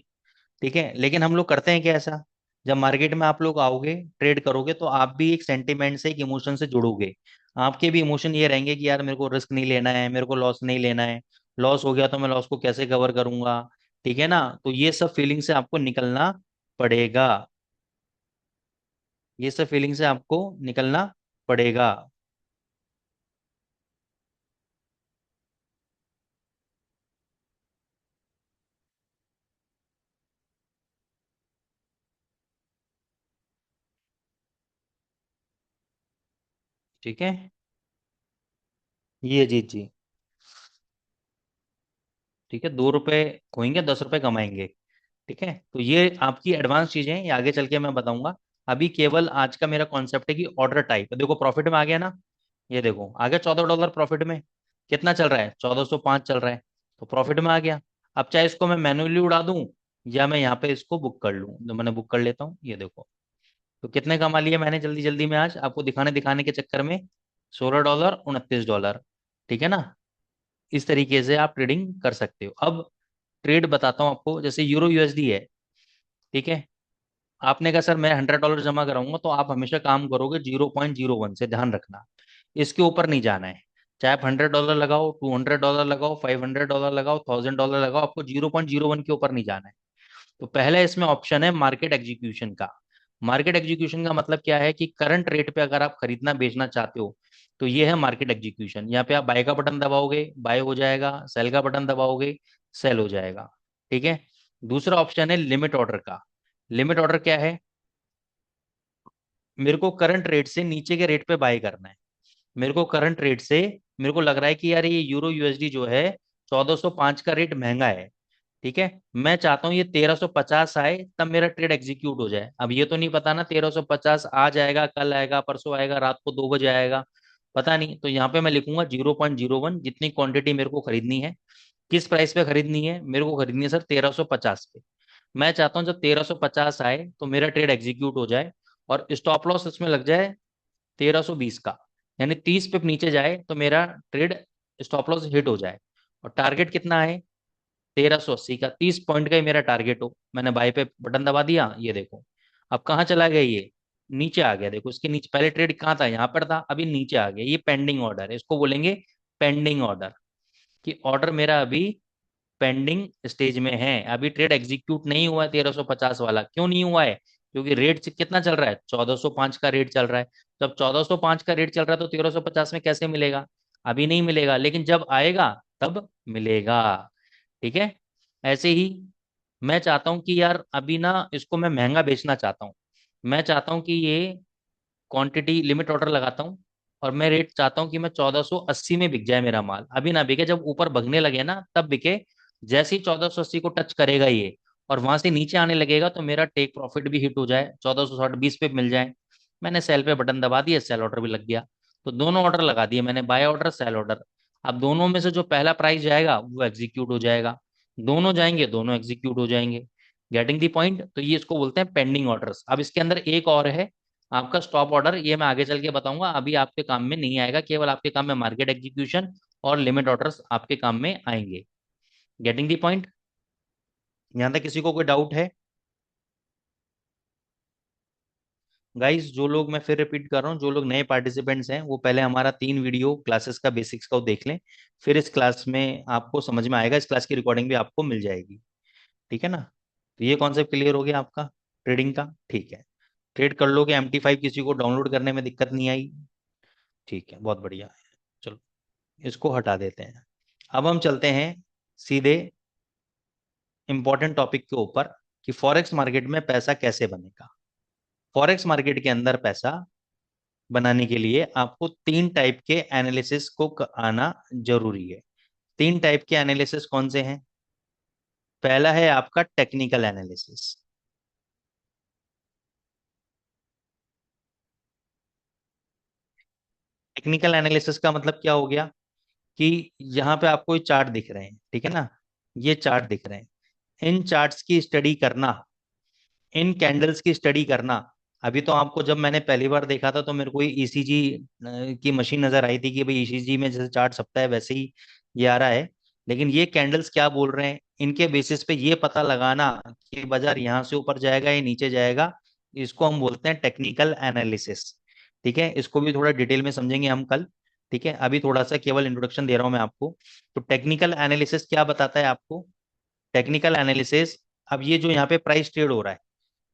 ठीक है, लेकिन हम लोग करते हैं क्या ऐसा, जब मार्केट में आप लोग आओगे, ट्रेड करोगे, तो आप भी एक सेंटिमेंट से, एक इमोशन से जुड़ोगे। आपके भी इमोशन ये रहेंगे कि यार मेरे को रिस्क नहीं लेना है, मेरे को लॉस नहीं लेना है, लॉस हो गया तो मैं लॉस को कैसे कवर करूंगा। ठीक है ना, तो ये सब फीलिंग से आपको निकलना पड़ेगा। ये सब फीलिंग से आपको निकलना पड़ेगा। ठीक है, ये जीत जी। ठीक है, 2 रुपए खोएंगे, 10 रुपए कमाएंगे। ठीक है, तो ये आपकी एडवांस चीजें हैं, ये आगे चल के मैं बताऊंगा। अभी केवल आज का मेरा कॉन्सेप्ट है कि ऑर्डर टाइप देखो, प्रॉफिट में आ गया ना, ये देखो आ गया $14 प्रॉफिट में। कितना चल रहा है? 1405 चल रहा है, तो प्रॉफिट में आ गया। अब चाहे इसको मैं मैन्युअली उड़ा दूं, या मैं यहाँ पे इसको बुक कर लूं, तो मैंने बुक कर लेता हूँ, ये देखो। तो कितने कमा लिए मैंने जल्दी जल्दी में आज आपको दिखाने दिखाने के चक्कर में? $16, $29। ठीक है ना। इस तरीके से आप ट्रेडिंग कर सकते हो। अब ट्रेड बताता हूँ आपको, जैसे यूरो यूएसडी है। ठीक है, आपने कहा सर मैं $100 जमा कराऊंगा, तो आप हमेशा काम करोगे 0.01 से, ध्यान रखना। इसके ऊपर नहीं जाना है। चाहे आप $100 लगाओ, $200 लगाओ, $500 लगाओ, $1000 लगाओ, आपको 0.01 के ऊपर नहीं जाना है। तो पहले इसमें ऑप्शन है मार्केट एग्जीक्यूशन का। मार्केट एग्जीक्यूशन का मतलब क्या है, कि करंट रेट पे अगर आप खरीदना बेचना चाहते हो, तो ये है मार्केट एग्जीक्यूशन। यहाँ पे आप बाय का बटन दबाओगे बाय हो जाएगा, सेल का बटन दबाओगे सेल हो जाएगा। ठीक है। दूसरा ऑप्शन है लिमिट ऑर्डर का। लिमिट ऑर्डर क्या है? मेरे को करंट रेट से नीचे के रेट पे बाय करना है। मेरे को करंट रेट से, मेरे को लग रहा है कि यार ये यूरो यूएसडी जो है 1405 का रेट महंगा है। ठीक है। मैं चाहता हूँ ये 1350 आए तब मेरा ट्रेड एग्जीक्यूट हो जाए। अब ये तो नहीं पता ना 1350 आज आएगा, कल आएगा, परसों आएगा, रात को 2 बजे आएगा, पता नहीं। तो यहाँ पे मैं लिखूंगा 0.01, जितनी क्वांटिटी मेरे को खरीदनी है। किस प्राइस पे खरीदनी है? मेरे को खरीदनी है सर 1350 पे। मैं चाहता हूँ जब 1350 आए तो मेरा ट्रेड एग्जीक्यूट हो जाए और स्टॉप लॉस इसमें लग जाए 1320 का, यानी 30 पे नीचे जाए तो मेरा ट्रेड स्टॉप लॉस हिट हो जाए। और टारगेट कितना है? 1380 का, 30 पॉइंट का ही मेरा टारगेट हो। मैंने बाय पे बटन दबा दिया, ये देखो अब कहाँ चला गया, ये नीचे आ गया। देखो इसके नीचे पहले ट्रेड कहाँ था, यहाँ पर था, अभी नीचे आ गया। ये पेंडिंग ऑर्डर है, इसको बोलेंगे पेंडिंग ऑर्डर, कि ऑर्डर मेरा अभी पेंडिंग स्टेज में है, अभी ट्रेड एग्जीक्यूट नहीं हुआ है 1350 वाला। क्यों नहीं हुआ है? क्योंकि रेट कितना चल रहा है, 1405 का रेट चल रहा है। जब 1405 का रेट चल रहा है तो 1350 में कैसे मिलेगा? अभी नहीं मिलेगा, लेकिन जब आएगा तब मिलेगा। ठीक है। ऐसे ही मैं चाहता हूं कि यार अभी ना इसको मैं महंगा बेचना चाहता हूं। मैं चाहता हूं कि ये क्वांटिटी लिमिट ऑर्डर लगाता हूँ और मैं रेट चाहता हूँ कि मैं 1480 में बिक जाए मेरा माल, अभी ना बिके, जब ऊपर भगने लगे ना तब बिके। जैसे ही 1480 को टच करेगा ये और वहां से नीचे आने लगेगा तो मेरा टेक प्रॉफिट भी हिट हो जाए, 1460 20 पे मिल जाए। मैंने सेल पे बटन दबा दिया, सेल ऑर्डर भी लग गया। तो दोनों ऑर्डर लगा दिए मैंने, बाय ऑर्डर सेल ऑर्डर। अब दोनों में से जो पहला प्राइस जाएगा वो एग्जीक्यूट हो जाएगा, दोनों जाएंगे दोनों एग्जीक्यूट हो जाएंगे। Getting the point? तो ये इसको बोलते हैं पेंडिंग ऑर्डर्स। अब इसके अंदर एक और है आपका स्टॉप ऑर्डर, ये मैं आगे चल के बताऊंगा, अभी आपके काम में नहीं आएगा, केवल आपके काम में मार्केट एग्जीक्यूशन और लिमिट ऑर्डर्स आपके काम में आएंगे। Getting the point? यहां तक किसी को कोई डाउट है? गाइस जो लोग, मैं फिर रिपीट कर रहा हूँ, जो लोग नए पार्टिसिपेंट्स हैं वो पहले हमारा 3 वीडियो क्लासेस का बेसिक्स का वो देख लें, फिर इस क्लास में आपको समझ में आएगा। इस क्लास की रिकॉर्डिंग भी आपको मिल जाएगी। ठीक है ना? तो ये कॉन्सेप्ट क्लियर हो गया आपका ट्रेडिंग का? ठीक है। ट्रेड कर लोगे, MT5 किसी को डाउनलोड करने में दिक्कत नहीं आई? ठीक है, बहुत बढ़िया। चलो इसको हटा देते हैं। अब हम चलते हैं सीधे इंपॉर्टेंट टॉपिक के ऊपर, कि फॉरेक्स मार्केट में पैसा कैसे बनेगा। फॉरेक्स मार्केट के अंदर पैसा बनाने के लिए आपको 3 टाइप के एनालिसिस को आना जरूरी है। 3 टाइप के एनालिसिस कौन से हैं? पहला है आपका टेक्निकल एनालिसिस। टेक्निकल एनालिसिस का मतलब क्या हो गया, कि यहाँ पे आपको ये चार्ट दिख रहे हैं, ठीक है ना, ये चार्ट दिख रहे हैं, इन चार्ट्स की स्टडी करना, इन कैंडल्स की स्टडी करना। अभी तो आपको, जब मैंने पहली बार देखा था तो मेरे को ईसीजी की मशीन नजर आई थी, कि भाई ईसीजी में जैसे चार्ट छपता है वैसे ही ये आ रहा है। लेकिन ये कैंडल्स क्या बोल रहे हैं, इनके बेसिस पे ये पता लगाना कि बाजार यहाँ से ऊपर जाएगा या नीचे जाएगा, इसको हम बोलते हैं टेक्निकल एनालिसिस। ठीक है, इसको भी थोड़ा डिटेल में समझेंगे हम कल। ठीक है, अभी थोड़ा सा केवल इंट्रोडक्शन दे रहा हूं मैं आपको। तो टेक्निकल एनालिसिस क्या बताता है आपको? टेक्निकल एनालिसिस, अब ये जो यहाँ पे प्राइस ट्रेड हो रहा है,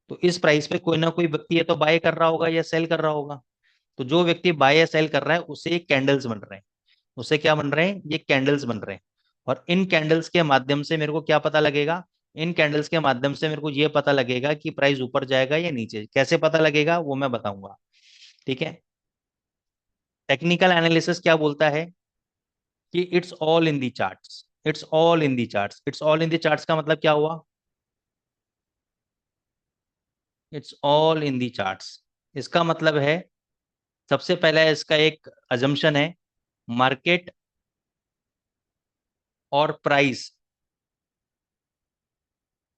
तो इस प्राइस पे कोई ना कोई व्यक्ति या तो बाय कर रहा होगा या सेल कर रहा होगा। तो जो व्यक्ति बाय या सेल कर रहा है उसे कैंडल्स बन रहे हैं, उसे क्या बन रहे हैं, ये कैंडल्स बन रहे हैं। और इन कैंडल्स के माध्यम से मेरे को क्या पता लगेगा, इन कैंडल्स के माध्यम से मेरे को ये पता लगेगा कि प्राइस ऊपर जाएगा या नीचे। कैसे पता लगेगा वो मैं बताऊंगा। ठीक है। टेक्निकल एनालिसिस क्या बोलता है, कि it's all in the charts, it's all in the charts. It's all in the charts का मतलब क्या हुआ? It's all in the charts, इसका मतलब है, सबसे पहला इसका एक अजम्पशन है, मार्केट और प्राइस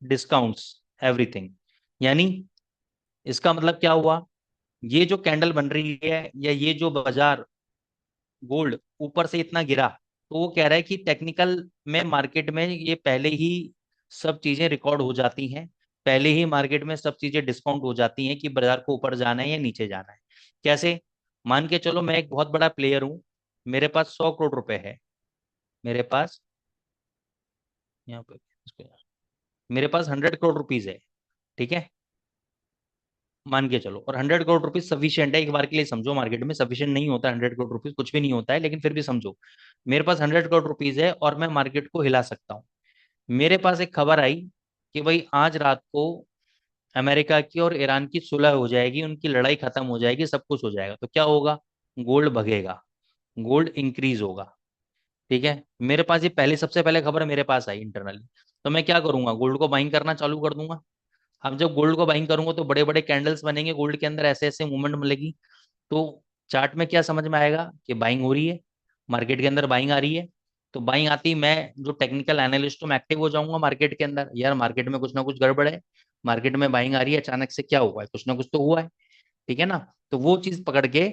डिस्काउंट्स एवरीथिंग। यानी इसका मतलब क्या हुआ, ये जो कैंडल बन रही है या ये जो बाजार गोल्ड ऊपर से इतना गिरा, तो वो कह रहा है कि टेक्निकल में मार्केट में ये पहले ही सब चीजें रिकॉर्ड हो जाती हैं, पहले ही मार्केट में सब चीजें डिस्काउंट हो जाती हैं कि बाजार को ऊपर जाना है या नीचे जाना है। कैसे? मान के चलो मैं एक बहुत बड़ा प्लेयर हूं, मेरे पास 100 करोड़ रुपए है, मेरे पास, यहाँ पे, मेरे पास 100 करोड़ रुपीज है। ठीक है। मान के चलो, और 100 करोड़ रुपीज सफिशियंट है, एक बार के लिए समझो, मार्केट में सफिशियंट नहीं होता 100 करोड़ रुपीज, कुछ भी नहीं होता है, लेकिन फिर भी समझो मेरे पास 100 करोड़ रुपीज है और मैं मार्केट को हिला सकता हूँ। मेरे पास एक खबर आई कि भाई आज रात को अमेरिका की और ईरान की सुलह हो जाएगी, उनकी लड़ाई खत्म हो जाएगी, सब कुछ हो जाएगा, तो क्या होगा? गोल्ड भगेगा, गोल्ड इंक्रीज होगा। ठीक है, मेरे पास ये पहले, सबसे पहले खबर मेरे पास आई इंटरनली, तो मैं क्या करूंगा? गोल्ड को बाइंग करना चालू कर दूंगा। अब जब गोल्ड को बाइंग करूंगा तो बड़े बड़े कैंडल्स बनेंगे गोल्ड के अंदर, ऐसे ऐसे मूवमेंट मिलेगी, तो चार्ट में क्या समझ में आएगा कि बाइंग हो रही है, मार्केट के अंदर बाइंग आ रही है। तो बाइंग आती, मैं जो टेक्निकल एनालिस्ट हूँ मैं एक्टिव हो जाऊंगा मार्केट के अंदर, यार मार्केट में कुछ ना कुछ गड़बड़ है, मार्केट में बाइंग आ रही है, अचानक से क्या हुआ है, कुछ ना कुछ तो हुआ है। ठीक है ना? तो वो चीज पकड़ के,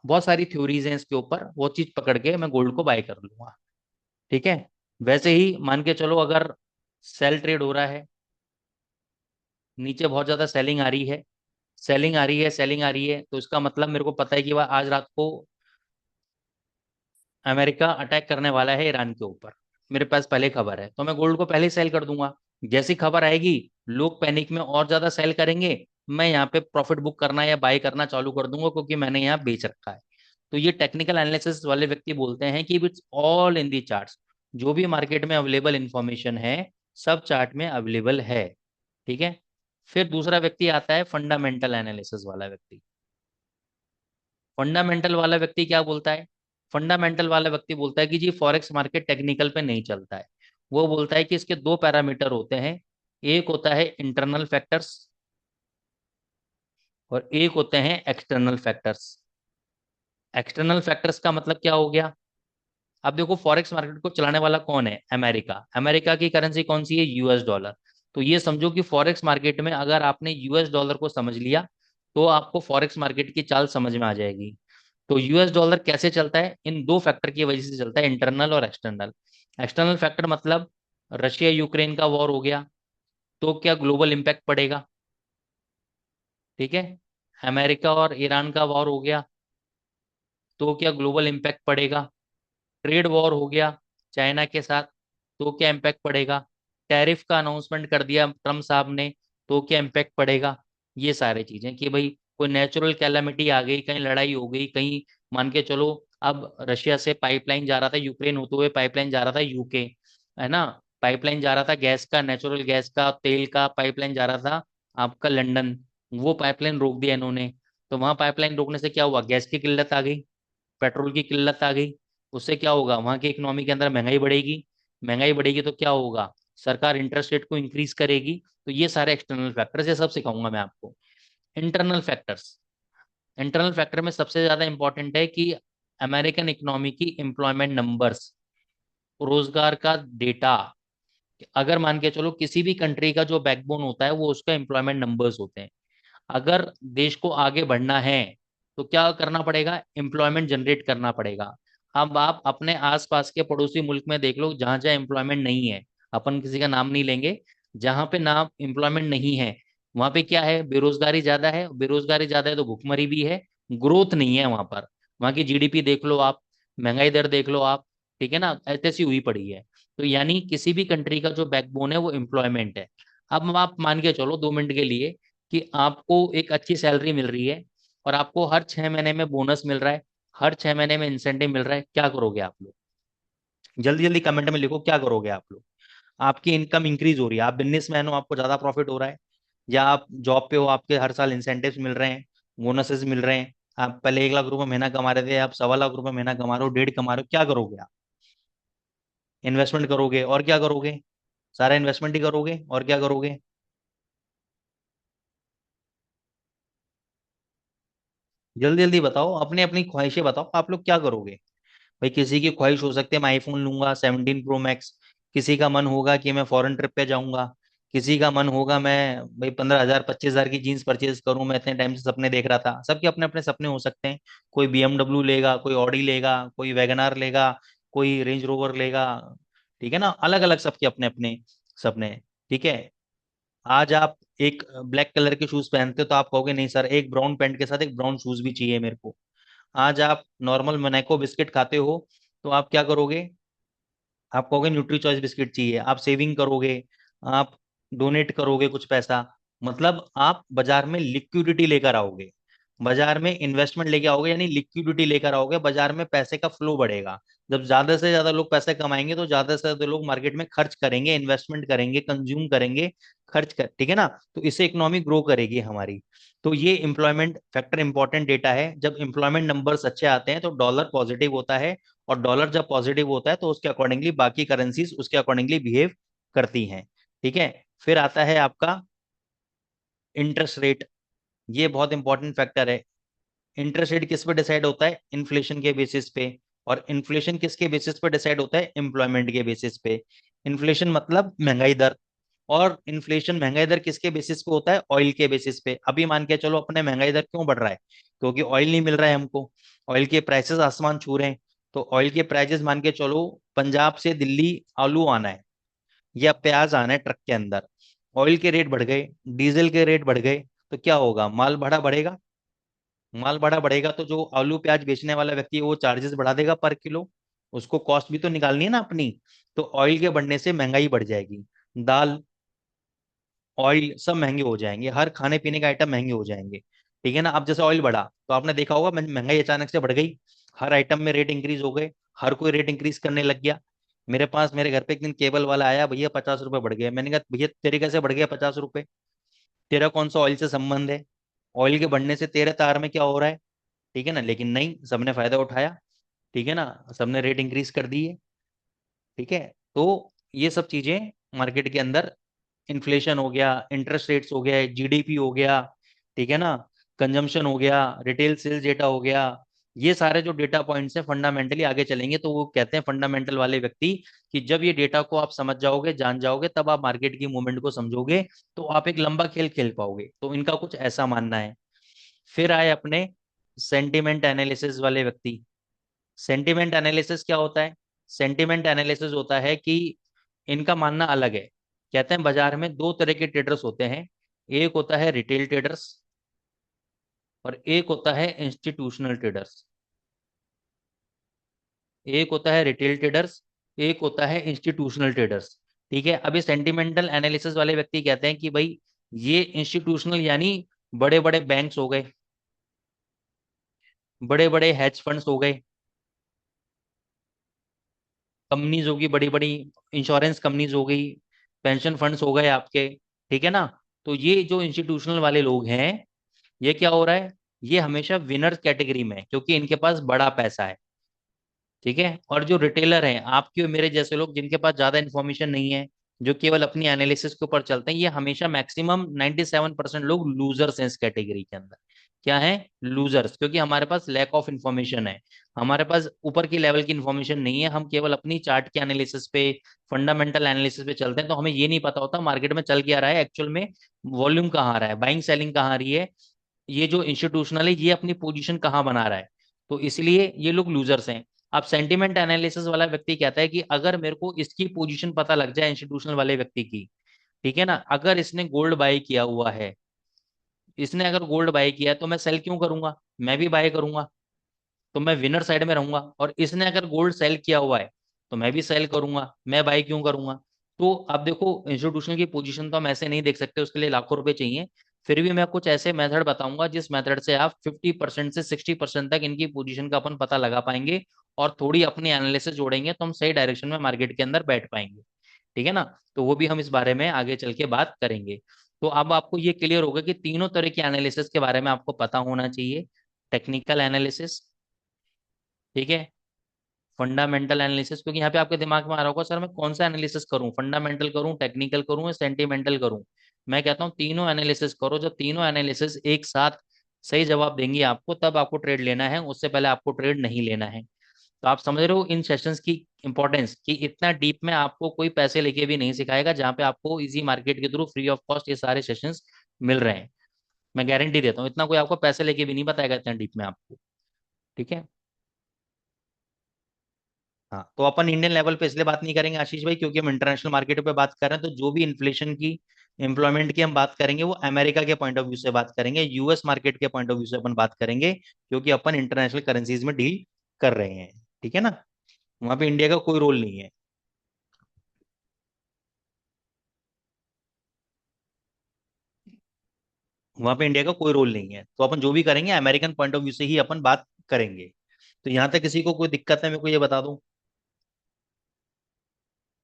बहुत सारी थ्योरीज हैं इसके ऊपर, वो चीज पकड़ के मैं गोल्ड को बाय कर लूंगा। ठीक है। वैसे ही मान के चलो, अगर सेल ट्रेड हो रहा है, नीचे बहुत ज्यादा सेलिंग आ रही है, सेलिंग आ रही है, सेलिंग आ रही है, तो इसका मतलब मेरे को पता है कि वह आज रात को अमेरिका अटैक करने वाला है ईरान के ऊपर, मेरे पास पहले खबर है, तो मैं गोल्ड को पहले ही सेल कर दूंगा। जैसी खबर आएगी, लोग पैनिक में और ज्यादा सेल करेंगे, मैं यहाँ पे प्रॉफिट बुक करना या बाय करना चालू कर दूंगा, क्योंकि मैंने यहाँ बेच रखा है। तो ये टेक्निकल एनालिसिस वाले व्यक्ति बोलते हैं कि it's all in the charts, जो भी मार्केट में अवेलेबल इंफॉर्मेशन है सब चार्ट में अवेलेबल है। ठीक है। फिर दूसरा व्यक्ति आता है, फंडामेंटल एनालिसिस वाला व्यक्ति। फंडामेंटल वाला व्यक्ति क्या बोलता है? फंडामेंटल वाला व्यक्ति बोलता है कि जी फॉरेक्स मार्केट टेक्निकल पे नहीं चलता है। वो बोलता है कि इसके दो पैरामीटर होते हैं, एक होता है इंटरनल फैक्टर्स और एक होते हैं एक्सटर्नल फैक्टर्स। एक्सटर्नल फैक्टर्स का मतलब क्या हो गया? अब देखो, फॉरेक्स मार्केट को चलाने वाला कौन है? अमेरिका। अमेरिका की करेंसी कौन सी है? US dollar. तो ये समझो कि फॉरेक्स मार्केट में अगर आपने यूएस डॉलर को समझ लिया, तो आपको फॉरेक्स मार्केट की चाल समझ में आ जाएगी। तो यूएस डॉलर कैसे चलता है? इन दो फैक्टर की वजह से चलता है, इंटरनल और एक्सटर्नल। एक्सटर्नल फैक्टर मतलब रशिया यूक्रेन का वॉर हो गया, तो क्या ग्लोबल इंपैक्ट पड़ेगा? ठीक है। अमेरिका और ईरान का वॉर हो गया, तो क्या ग्लोबल इंपैक्ट पड़ेगा? ट्रेड वॉर हो गया चाइना के साथ, तो क्या इम्पैक्ट पड़ेगा? टैरिफ का अनाउंसमेंट कर दिया ट्रम्प साहब ने, तो क्या इम्पैक्ट पड़ेगा? ये सारी चीजें, कि भाई कोई नेचुरल कैलामिटी आ गई, कहीं लड़ाई हो गई, कहीं मान के चलो, अब रशिया से पाइपलाइन जा रहा था, यूक्रेन होते हुए पाइपलाइन जा रहा था यूके, है ना, पाइपलाइन जा रहा था गैस का, नेचुरल गैस का, तेल का पाइपलाइन जा रहा था आपका लंदन, वो पाइपलाइन रोक दिया इन्होंने। तो वहां पाइपलाइन रोकने से क्या हुआ? गैस की किल्लत आ गई, पेट्रोल की किल्लत आ गई। उससे क्या होगा? वहां की इकोनॉमी के अंदर महंगाई बढ़ेगी, महंगाई बढ़ेगी तो क्या होगा? सरकार इंटरेस्ट रेट को इंक्रीज करेगी। तो ये सारे एक्सटर्नल फैक्टर्स, ये सब सिखाऊंगा मैं आपको। इंटरनल फैक्टर्स, इंटरनल फैक्टर में सबसे ज्यादा इंपॉर्टेंट है कि अमेरिकन इकोनॉमी की एम्प्लॉयमेंट नंबर्स, रोजगार का डेटा। अगर मान के चलो, किसी भी कंट्री का जो बैकबोन होता है वो उसका एम्प्लॉयमेंट नंबर्स होते हैं। अगर देश को आगे बढ़ना है तो क्या करना पड़ेगा? एम्प्लॉयमेंट जनरेट करना पड़ेगा। अब आप अपने आसपास के पड़ोसी मुल्क में देख लो, जहां जहां एम्प्लॉयमेंट नहीं है, अपन किसी का नाम नहीं लेंगे, जहां पे नाम एम्प्लॉयमेंट नहीं है, वहां पे क्या है? बेरोजगारी ज्यादा है, बेरोजगारी ज्यादा है तो भुखमरी भी है, ग्रोथ नहीं है वहां पर। वहां की जीडीपी देख लो आप, महंगाई दर देख लो आप, ठीक है ना, ऐसी हुई पड़ी है। तो यानी किसी भी कंट्री का जो बैकबोन है वो एम्प्लॉयमेंट है। अब आप मान के चलो 2 मिनट के लिए कि आपको एक अच्छी सैलरी मिल रही है और आपको हर 6 महीने में बोनस मिल रहा है, हर 6 महीने में इंसेंटिव मिल रहा है, क्या करोगे आप लोग? जल्दी जल्दी कमेंट में लिखो, क्या करोगे आप लोग? आपकी इनकम इंक्रीज हो रही है, आप बिजनेसमैन हो, आपको ज्यादा प्रॉफिट हो रहा है, या आप जॉब पे हो, आपके हर साल इंसेंटिव्स मिल रहे हैं, बोनसेस मिल रहे हैं, आप पहले 1 लाख रुपए महीना कमा रहे थे, आप 1.25 लाख रुपए महीना कमा रहे हो, डेढ़ कमा रहे हो, क्या करोगे आप? इन्वेस्टमेंट करोगे, और क्या करोगे? सारा इन्वेस्टमेंट ही करोगे, और क्या करोगे? जल्दी जल्दी बताओ, अपनी अपनी ख्वाहिशें बताओ, आप लोग क्या करोगे? भाई किसी की ख्वाहिश हो सकती है मैं आईफोन लूंगा 17 प्रो मैक्स, किसी का मन होगा कि मैं फॉरेन ट्रिप पे जाऊंगा, किसी का मन होगा मैं भाई 15,000 25,000 की जीन्स परचेज करूं, मैं इतने टाइम से सपने देख रहा था, सबके अपने अपने सपने हो सकते हैं। कोई BMW लेगा, कोई ऑडी लेगा, कोई वैगनार लेगा, कोई रेंज रोवर लेगा। ठीक है ना, अलग अलग सबके अपने अपने सपने। ठीक है। आज आप एक ब्लैक कलर के शूज पहनते हो तो आप कहोगे नहीं सर, एक ब्राउन पैंट के साथ एक ब्राउन शूज भी चाहिए मेरे को। आज आप नॉर्मल मनेको बिस्किट खाते हो, तो आप क्या करोगे? आप कहोगे न्यूट्री चॉइस बिस्किट चाहिए, आप सेविंग करोगे, आप डोनेट करोगे कुछ पैसा, मतलब आप बाजार में लिक्विडिटी लेकर आओगे, बाजार में इन्वेस्टमेंट लेके आओगे, यानी लिक्विडिटी लेकर आओगे, बाजार में पैसे का फ्लो बढ़ेगा। जब ज्यादा से ज्यादा लोग पैसे कमाएंगे तो ज्यादा से ज्यादा लोग मार्केट में खर्च करेंगे, इन्वेस्टमेंट करेंगे, कंज्यूम करेंगे, खर्च कर, ठीक है ना। तो इससे इकोनॉमी ग्रो करेगी हमारी। तो ये एम्प्लॉयमेंट फैक्टर इंपॉर्टेंट डेटा है। जब एम्प्लॉयमेंट नंबर्स अच्छे आते हैं तो डॉलर पॉजिटिव होता है, और डॉलर जब पॉजिटिव होता है तो उसके अकॉर्डिंगली बाकी करेंसीज उसके अकॉर्डिंगली बिहेव करती हैं। ठीक है। फिर आता है आपका इंटरेस्ट रेट। ये बहुत इंपॉर्टेंट फैक्टर है। इंटरेस्ट रेट किस पे डिसाइड होता है? इन्फ्लेशन के बेसिस पे। और इन्फ्लेशन किसके बेसिस पे डिसाइड होता है? एम्प्लॉयमेंट के बेसिस पे। इन्फ्लेशन मतलब महंगाई दर। और इन्फ्लेशन महंगाई दर किसके बेसिस पे होता है? ऑयल के बेसिस पे। अभी मान के चलो अपने महंगाई दर क्यों बढ़ रहा है? क्योंकि ऑयल नहीं मिल रहा है हमको, ऑयल के प्राइसेस आसमान छू रहे हैं। तो ऑयल के प्राइसेस मान के चलो, पंजाब से दिल्ली आलू आना है या प्याज आना है ट्रक के अंदर, ऑयल के रेट बढ़ गए, डीजल के रेट बढ़ गए, तो क्या होगा? माल भाड़ा बढ़ेगा। माल भाड़ा बढ़ेगा तो जो आलू प्याज बेचने वाला व्यक्ति है वो चार्जेस बढ़ा देगा पर किलो। उसको कॉस्ट भी तो निकालनी है ना अपनी। तो ऑयल के बढ़ने से महंगाई बढ़ जाएगी। दाल, ऑयल सब महंगे हो जाएंगे, हर खाने पीने का आइटम महंगे हो जाएंगे। ठीक है ना। अब जैसे ऑयल बढ़ा तो आपने देखा होगा महंगाई अचानक से बढ़ गई, हर आइटम में रेट इंक्रीज हो गए, हर कोई रेट इंक्रीज करने लग गया। मेरे पास मेरे घर पे एक दिन केबल वाला आया, भैया 50 रुपए बढ़ गए। मैंने कहा भैया तेरे कैसे बढ़ गया 50 रुपए? तेरा कौन सा ऑयल से संबंध है? ऑयल के बढ़ने से तेरे तार में क्या हो रहा है? ठीक है ना। लेकिन नहीं, सबने फायदा उठाया। ठीक है ना। सबने रेट इंक्रीज कर दी है। ठीक है। तो ये सब चीजें मार्केट के अंदर, इन्फ्लेशन हो गया, इंटरेस्ट रेट्स हो गया, जीडीपी हो गया, ठीक है ना, कंजम्पशन हो गया, रिटेल सेल्स डेटा हो गया, ये सारे जो डेटा पॉइंट्स हैं फंडामेंटली आगे चलेंगे तो वो कहते हैं फंडामेंटल वाले व्यक्ति कि जब ये डेटा को आप समझ जाओगे, जान जाओगे, तब आप मार्केट की मूवमेंट को समझोगे, तो आप एक लंबा खेल खेल पाओगे। तो इनका कुछ ऐसा मानना है। फिर आए अपने सेंटिमेंट एनालिसिस वाले व्यक्ति। सेंटिमेंट एनालिसिस क्या होता है? सेंटिमेंट एनालिसिस होता है कि इनका मानना अलग है। कहते हैं बाजार में दो तरह के ट्रेडर्स होते हैं, एक होता है रिटेल ट्रेडर्स और एक होता है इंस्टीट्यूशनल ट्रेडर्स। एक होता है रिटेल ट्रेडर्स, एक होता है इंस्टीट्यूशनल ट्रेडर्स। ठीक है। अभी सेंटिमेंटल एनालिसिस वाले व्यक्ति कहते हैं कि भाई ये इंस्टीट्यूशनल यानी बड़े बड़े बैंक्स हो गए, बड़े बड़े हेज फंड्स हो गए, कंपनीज होगी बड़ी बड़ी, इंश्योरेंस कंपनीज हो गई, पेंशन फंड्स हो गए आपके। ठीक है ना। तो ये जो इंस्टीट्यूशनल वाले लोग हैं, ये क्या हो रहा है? ये हमेशा विनर्स कैटेगरी में है क्योंकि इनके पास बड़ा पैसा है। ठीक है। और जो रिटेलर हैं, आपके और मेरे जैसे लोग जिनके पास ज्यादा इन्फॉर्मेशन नहीं है, जो केवल अपनी एनालिसिस के ऊपर चलते हैं, ये हमेशा मैक्सिमम 97% लोग लूजर्स हैं इस कैटेगरी के अंदर। क्या है? लूजर्स, क्योंकि हमारे पास लैक ऑफ इन्फॉर्मेशन है। हमारे पास ऊपर की लेवल की इन्फॉर्मेशन नहीं है, हम केवल अपनी चार्ट के एनालिसिस पे, फंडामेंटल एनालिसिस पे चलते हैं, तो हमें ये नहीं पता होता मार्केट में चल क्या रहा है एक्चुअल में, वॉल्यूम कहाँ आ रहा है, बाइंग सेलिंग कहाँ आ रही है, ये जो इंस्टीट्यूशनल है ये अपनी पोजीशन कहाँ बना रहा है। तो इसलिए ये लोग लूजर्स हैं। अब सेंटिमेंट एनालिसिस वाला व्यक्ति कहता है कि अगर मेरे को इसकी पोजीशन पता लग जाए इंस्टीट्यूशनल वाले व्यक्ति की, ठीक है ना, अगर इसने गोल्ड बाय किया हुआ है, इसने अगर गोल्ड बाय किया है तो मैं सेल क्यों करूंगा? मैं भी बाय करूंगा, तो मैं विनर साइड में रहूंगा। और इसने अगर गोल्ड सेल किया हुआ है तो मैं भी सेल करूंगा, मैं बाय क्यों करूंगा? तो अब देखो, इंस्टीट्यूशनल की पोजीशन तो हम ऐसे नहीं देख सकते, उसके लिए लाखों रुपए चाहिए। फिर भी मैं कुछ ऐसे मेथड बताऊंगा जिस मेथड से आप 50% से 60% तक इनकी पोजीशन का अपन पता लगा पाएंगे, और थोड़ी अपनी एनालिसिस जोड़ेंगे तो हम सही डायरेक्शन में मार्केट के अंदर बैठ पाएंगे। ठीक है ना। तो वो भी हम इस बारे में आगे चल के बात करेंगे। तो अब आपको ये क्लियर होगा कि तीनों तरह की एनालिसिस के बारे में आपको पता होना चाहिए। टेक्निकल एनालिसिस, ठीक है, फंडामेंटल एनालिसिस, क्योंकि यहाँ पे आपके दिमाग में आ रहा होगा सर मैं कौन सा एनालिसिस करूं, फंडामेंटल करूं, टेक्निकल करूं या सेंटिमेंटल करूं? मैं कहता हूँ तीनों एनालिसिस करो। जब तीनों एनालिसिस एक साथ सही जवाब देंगी आपको, तब आपको ट्रेड लेना है, उससे पहले आपको ट्रेड नहीं लेना है। तो आप समझ रहे हो इन सेशंस की इंपॉर्टेंस, कि इतना डीप में आपको कोई पैसे लेके भी नहीं सिखाएगा, जहाँ पे आपको इजी मार्केट के थ्रू फ्री ऑफ कॉस्ट ये सारे सेशंस मिल रहे हैं। मैं गारंटी देता हूँ, इतना कोई आपको पैसे लेके भी नहीं बताएगा इतना डीप में आपको। ठीक है। हाँ, तो अपन इंडियन लेवल पे इसलिए बात नहीं करेंगे आशीष भाई क्योंकि हम इंटरनेशनल मार्केट पे बात कर रहे हैं। तो जो भी इन्फ्लेशन की, एम्प्लॉयमेंट की हम बात करेंगे वो अमेरिका के पॉइंट ऑफ व्यू से बात करेंगे, यूएस मार्केट के पॉइंट ऑफ व्यू से अपन बात करेंगे, क्योंकि अपन इंटरनेशनल करेंसीज में डील कर रहे हैं। ठीक है ना। वहां पे इंडिया का कोई रोल नहीं है। वहां पे इंडिया का कोई रोल नहीं है, तो अपन जो भी करेंगे अमेरिकन पॉइंट ऑफ व्यू से ही अपन बात करेंगे। तो यहाँ तक किसी को कोई दिक्कत है मेरे को ये बता दो,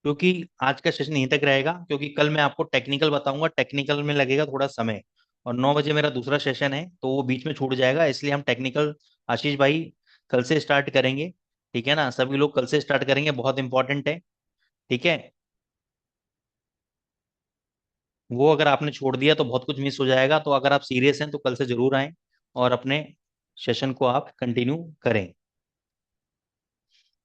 क्योंकि आज का सेशन यहीं तक रहेगा, क्योंकि कल मैं आपको टेक्निकल बताऊंगा, टेक्निकल में लगेगा थोड़ा समय, और 9 बजे मेरा दूसरा सेशन है तो वो बीच में छूट जाएगा, इसलिए हम टेक्निकल आशीष भाई कल से स्टार्ट करेंगे। ठीक है ना, सभी लोग कल से स्टार्ट करेंगे, बहुत इंपॉर्टेंट है। ठीक है, वो अगर आपने छोड़ दिया तो बहुत कुछ मिस हो जाएगा, तो अगर आप सीरियस हैं तो कल से जरूर आएं और अपने सेशन को आप कंटिन्यू करें।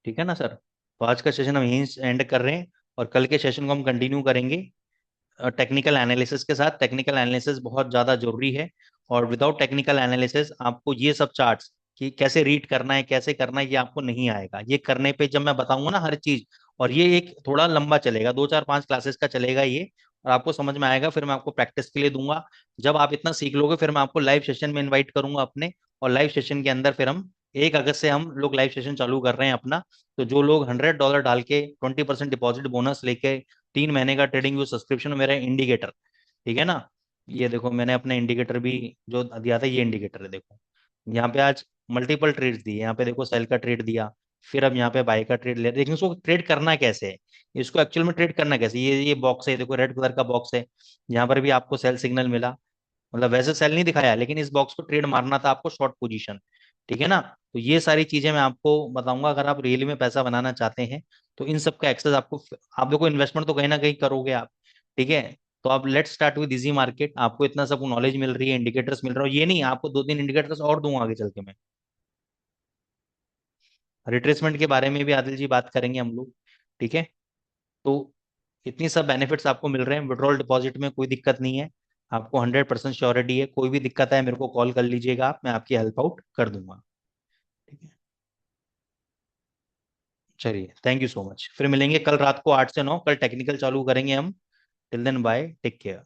ठीक है ना सर, तो आज का सेशन हम यहीं एंड कर रहे हैं, और कल के सेशन को हम कंटिन्यू करेंगे टेक्निकल एनालिसिस के साथ। टेक्निकल एनालिसिस बहुत ज़्यादा जरूरी है, और विदाउट टेक्निकल एनालिसिस आपको ये सब चार्ट्स कि कैसे रीड करना है कैसे करना है ये आपको नहीं आएगा। ये करने पे जब मैं बताऊंगा ना हर चीज, और ये एक थोड़ा लंबा चलेगा, 2 4 5 क्लासेस का चलेगा ये, और आपको समझ में आएगा, फिर मैं आपको प्रैक्टिस के लिए दूंगा। जब आप इतना सीख लोगे फिर मैं आपको लाइव सेशन में इनवाइट करूंगा अपने, और लाइव सेशन के अंदर फिर हम 1 अगस्त से हम लोग लाइव सेशन चालू कर रहे हैं अपना। तो जो लोग $100 डाल के 20% डिपॉजिट बोनस लेके 3 महीने का ट्रेडिंग व्यू सब्सक्रिप्शन, मेरा इंडिकेटर, ठीक है ना, ये देखो मैंने अपने इंडिकेटर भी जो दिया था, ये इंडिकेटर है देखो, यहाँ पे आज मल्टीपल ट्रेड्स दिए, यहाँ पे देखो सेल का ट्रेड दिया, फिर अब यहाँ पे बाय का ट्रेड ले, लेकिन इसको ट्रेड करना कैसे है, इसको एक्चुअल में ट्रेड करना कैसे, ये बॉक्स है देखो, रेड कलर का बॉक्स है, यहाँ पर भी आपको सेल सिग्नल मिला, मतलब वैसे सेल नहीं दिखाया, लेकिन इस बॉक्स को ट्रेड मारना था आपको शॉर्ट पोजीशन। ठीक है ना, तो ये सारी चीजें मैं आपको बताऊंगा, अगर आप रियली में पैसा बनाना चाहते हैं तो इन सब का एक्सेस आपको, आप देखो इन्वेस्टमेंट तो कहीं ना कहीं करोगे आप। ठीक है, तो आप let start with easy market, आपको इतना सब नॉलेज मिल रही है, इंडिकेटर्स मिल रहा है, ये नहीं आपको 2 3 इंडिकेटर्स और दूंगा आगे चल के मैं। रिट्रेसमेंट के बारे में भी आदिल जी बात करेंगे हम लोग। ठीक है, तो इतनी सब बेनिफिट्स आपको मिल रहे हैं, विड्रॉल डिपॉजिट में कोई दिक्कत नहीं है, आपको 100% श्योरिटी है, कोई भी दिक्कत है मेरे को कॉल कर लीजिएगा आप, मैं आपकी हेल्प आउट कर दूंगा। ठीक है, चलिए थैंक यू सो मच, फिर मिलेंगे कल रात को 8 से 9, कल टेक्निकल चालू करेंगे हम। Till then bye, take care.